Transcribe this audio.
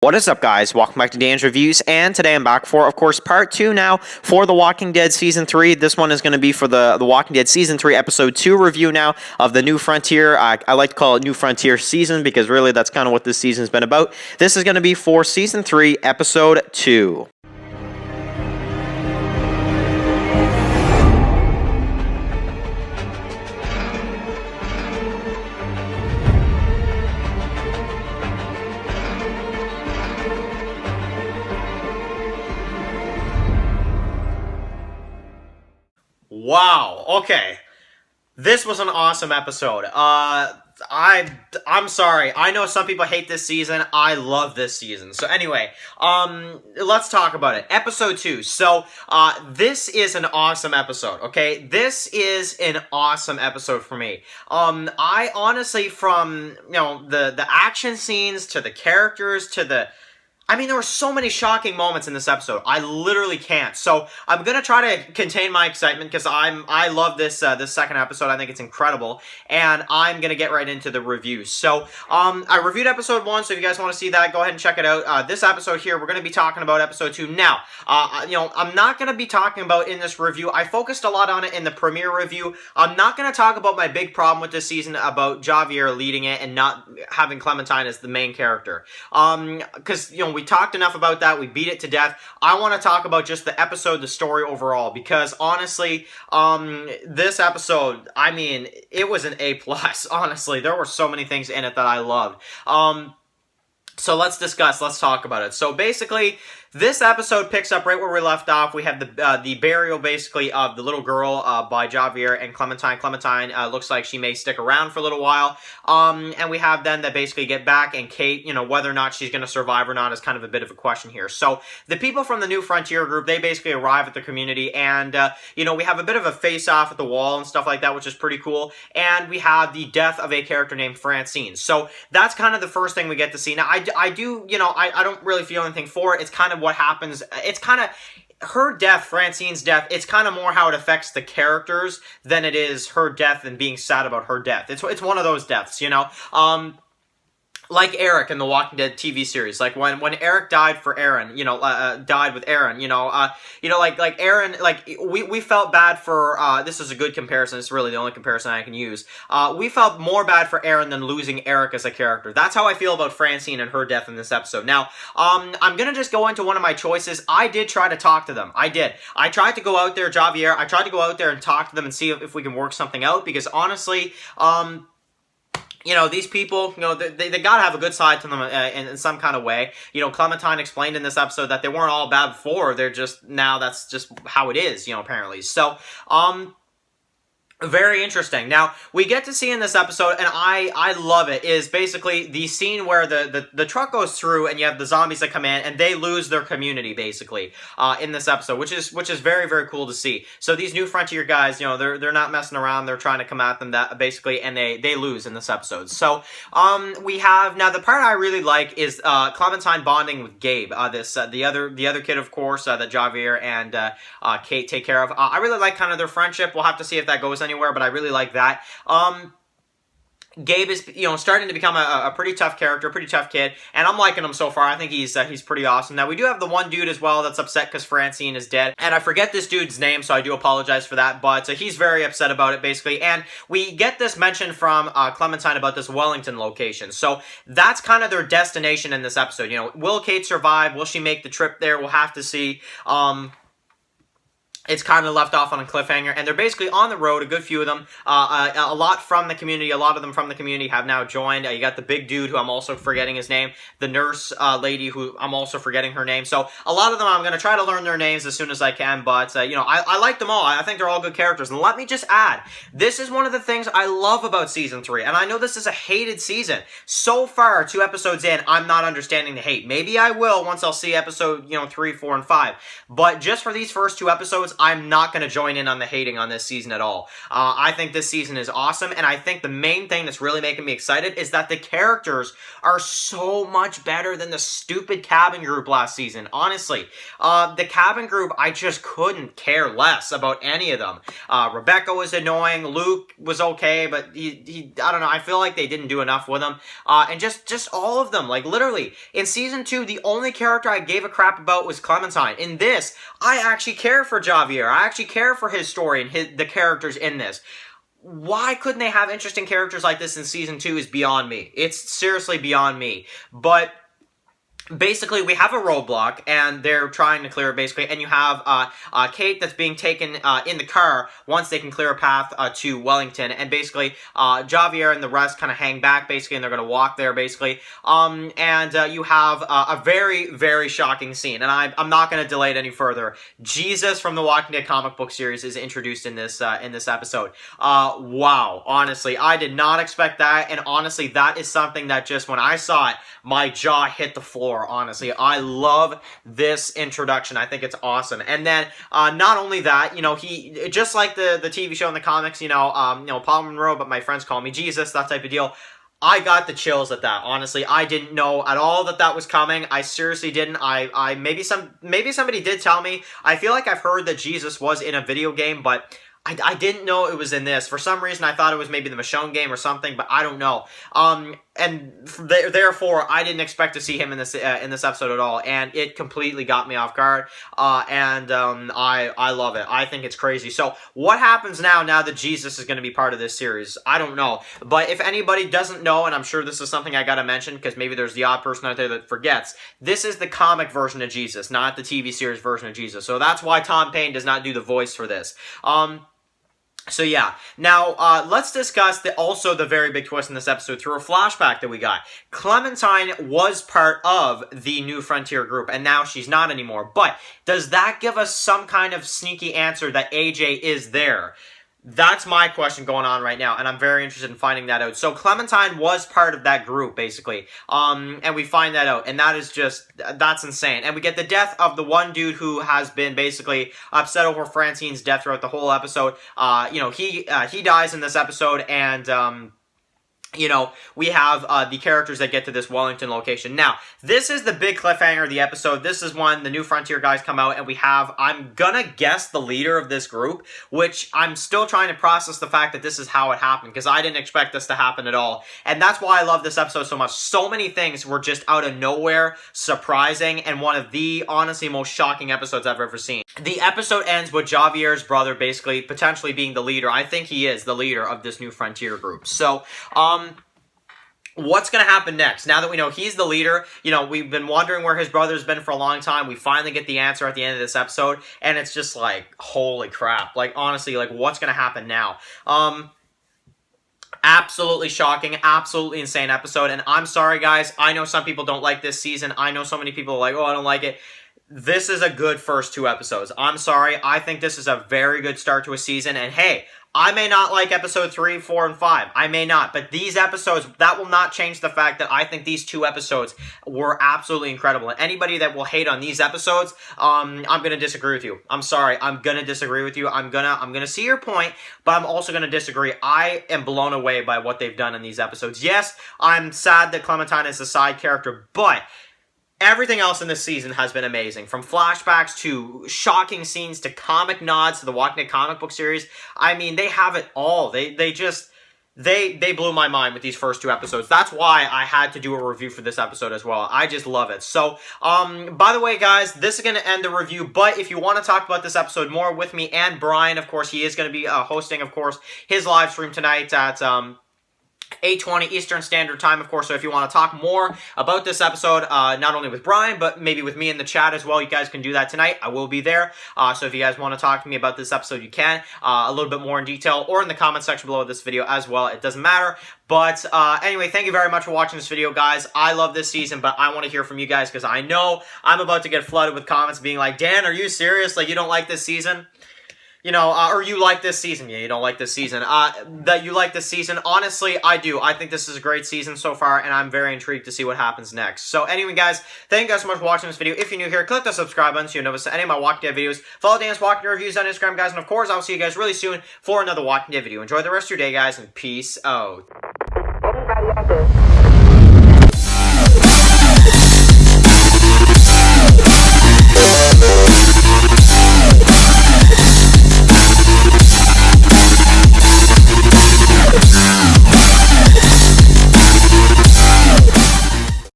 What is up, guys? Welcome back to Dan's Reviews, and today I'm back for, of course, part 2 now for The Walking Dead Season 3. This one is going to be for the Walking Dead Season 3 Episode 2 review now of the New Frontier. I like to call it New Frontier Season because really that's kind of what this season's been about. This is going to be for Season 3, Episode 2. Wow, okay. This was an awesome episode. I'm sorry. I know some people hate this season. I love this season. So anyway, let's talk about it. Episode 2. So, this is an awesome episode, okay? This is an awesome episode for me. I honestly, from, the action scenes to the characters to there were so many shocking moments in this episode. I literally can't. So I'm gonna try to contain my excitement because I love this this second episode. I think it's incredible, and I'm gonna get right into the review. So I reviewed episode 1. So if you guys want to see that, go ahead and check it out. This episode here, we're gonna be talking about episode 2 now. I'm not gonna be talking about in this review. I focused a lot on it in the premiere review. I'm not gonna talk about my big problem with this season about Javier leading it and not having Clementine as the main character. Because we talked enough about that. We beat it to death. I want to talk about just the episode, the story overall, because honestly, this episode, it was an A+. Honestly, there were so many things in it that I loved. So let's talk about it. So basically, this episode picks up right where we left off. We have the burial, basically, of the little girl by Javier and Clementine. Clementine looks like she may stick around for a little while. And we have then that basically get back, and Kate, whether or not she's going to survive or not is kind of a bit of a question here. So the people from the New Frontier group, they basically arrive at the community, and, we have a bit of a face-off at the wall and stuff like that, which is pretty cool. And we have the death of a character named Francine. So that's kind of the first thing we get to see. Now, I don't really feel anything for it. It's kind of what happens. It's kind of her death, Francine's death. It's kind of more how it affects the characters than it is her death and being sad about her death. It's one of those deaths, like Eric in the Walking Dead TV series, like when Eric died for Aaron, died with Aaron, like Aaron, like we felt bad for, this is a good comparison, it's really the only comparison I can use, we felt more bad for Aaron than losing Eric as a character. That's how I feel about Francine and her death in this episode. Now, I'm gonna just go into one of my choices. I did try to talk to them. I did. I tried to go out there, Javier, I tried to go out there and talk to them and see if we can work something out, because honestly, these people, they gotta have a good side to them in some kind of way. Clementine explained in this episode that they weren't all bad before. They're just, now that's just how it is, apparently. So, very interesting. Now, we get to see in this episode, and I love it, is basically the scene where the truck goes through and you have the zombies that come in and they lose their community, basically, in this episode, which is very, very cool to see. So these New Frontier guys, they're not messing around, they're trying to come at them, that basically, and they lose in this episode. So, we have, now the part I really like is Clementine bonding with Gabe, the other kid, of course, that Javier and Kate take care of. I really like kind of their friendship. We'll have to see if that goes anywhere, but I really like that. Gabe is, starting to become a pretty tough character, pretty tough kid, and I'm liking him so far. I think he's pretty awesome. Now, we do have the one dude as well that's upset because Francine is dead, and I forget this dude's name, so I do apologize for that, but he's very upset about it, basically, and we get this mention from Clementine about this Wellington location, so that's kind of their destination in this episode. Will Kate survive? Will she make the trip there? We'll have to see. It's kind of left off on a cliffhanger, and they're basically on the road, a good few of them, a lot from the community, a lot of them from the community have now joined. You got the big dude, who I'm also forgetting his name, the nurse lady, who I'm also forgetting her name, so a lot of them, I'm going to try to learn their names as soon as I can, but, I like them all. I think they're all good characters, and let me just add, this is one of the things I love about Season 3, and I know this is a hated season. So far, 2 episodes in, I'm not understanding the hate. Maybe I will once I'll see episode, 3, 4, and 5, but just for these first 2 episodes, I'm not going to join in on the hating on this season at all. I think this season is awesome, and I think the main thing that's really making me excited is that the characters are so much better than the stupid cabin group last season. Honestly, the cabin group, I just couldn't care less about any of them. Rebecca was annoying. Luke was okay, but he I don't know. I feel like they didn't do enough with him. And just all of them. Like, literally, in Season 2, the only character I gave a crap about was Clementine. In this, I actually care for Javier. I actually care for his story and the characters in this. Why couldn't they have interesting characters like this in Season 2 is beyond me. It's seriously beyond me. But basically, we have a roadblock, and they're trying to clear it, basically, and you have Kate that's being taken in the car once they can clear a path to Wellington, and basically, Javier and the rest kind of hang back, basically, and they're going to walk there, basically, and you have a very, very shocking scene, and I'm not going to delay it any further. Jesus from the Walking Dead comic book series is introduced in this episode. Wow, honestly, I did not expect that, and honestly, that is something that just, when I saw it, my jaw hit the floor. Honestly, I love this introduction. I think it's awesome. And then, not only that, you know, he, just like the TV show and the comics, you know, Paul Monroe, but my friends call me Jesus, that type of deal. I got the chills at that. Honestly, I didn't know at all that was coming. I seriously didn't. Maybe somebody did tell me. I feel like I've heard that Jesus was in a video game, but I didn't know it was in this. For some reason, I thought it was maybe the Michonne game or something, but I don't know. And therefore, I didn't expect to see him in this episode at all, and it completely got me off guard. I love it. I think it's crazy. So, what happens now that Jesus is going to be part of this series? I don't know. But if anybody doesn't know, and I'm sure this is something I got to mention, because maybe there's the odd person out there that forgets, this is the comic version of Jesus, not the TV series version of Jesus. So that's why Tom Payne does not do the voice for this. So yeah, now let's discuss also the very big twist in this episode through a flashback that we got. Clementine was part of the New Frontier group, and now she's not anymore. But does that give us some kind of sneaky answer that AJ is there? That's my question going on right now, and I'm very interested in finding that out. So Clementine was part of that group, basically, and we find that out, and that is that's insane. And we get the death of the one dude who has been basically upset over Francine's death throughout the whole episode. He dies in this episode, and we have the characters that get to this Wellington location. Now, this is the big cliffhanger of the episode. This is when the New Frontier guys come out, and we have, I'm gonna guess, the leader of this group, which I'm still trying to process the fact that this is how it happened, because I didn't expect this to happen at all. And that's why I love this episode so much. So many things were just out of nowhere, surprising, and one of the, honestly, most shocking episodes I've ever seen. The episode ends with Javier's brother basically potentially being the leader. I think he is the leader of this New Frontier group. So, what's going to happen next? Now that we know he's the leader, we've been wondering where his brother's been for a long time. We finally get the answer at the end of this episode, and it's just like, holy crap. Like, honestly, like, what's going to happen now? Absolutely shocking, absolutely insane episode, and I'm sorry, guys. I know some people don't like this season. I know so many people are like, oh, I don't like it. This is a good first 2 episodes. I'm sorry. I think this is a very good start to a season, and hey, I may not like episode 3, 4, and 5. I may not. But these episodes, that will not change the fact that I think these 2 episodes were absolutely incredible. And anybody that will hate on these episodes, I'm going to disagree with you. I'm sorry. I'm going to disagree with you. I'm going to see your point, but I'm also going to disagree. I am blown away by what they've done in these episodes. Yes, I'm sad that Clementine is a side character, but everything else in this season has been amazing. From flashbacks to shocking scenes to comic nods to the Walking Dead comic book series. I mean, they have it all. They blew my mind with these first 2 episodes. That's why I had to do a review for this episode as well. I just love it. So, by the way, guys, this is going to end the review. But if you want to talk about this episode more with me and Brian, of course, he is going to be hosting, of course, his live stream tonight at 8:20 Eastern Standard Time, of course. So if you want to talk more about this episode, not only with Brian, but maybe with me in the chat as well, you guys can do that tonight. I will be there. So if you guys want to talk to me about this episode, you can. A little bit more in detail, or in the comment section below this video as well. It doesn't matter. But anyway, thank you very much for watching this video, guys. I love this season, but I want to hear from you guys, because I know I'm about to get flooded with comments being like, Dan, are you serious? Like, you don't like this season? or you like this season. Yeah, you don't like this season. That you like this season. Honestly, I do. I think this is a great season so far, and I'm very intrigued to see what happens next. So anyway, guys, thank you guys so much for watching this video. If you're new here, click the subscribe button so you don't miss any of my Walking Dead videos. Follow Dan's Walking Dead reviews on Instagram, guys, and of course, I'll see you guys really soon for another Walking Dead video. Enjoy the rest of your day, guys, and peace out. Anybody out there?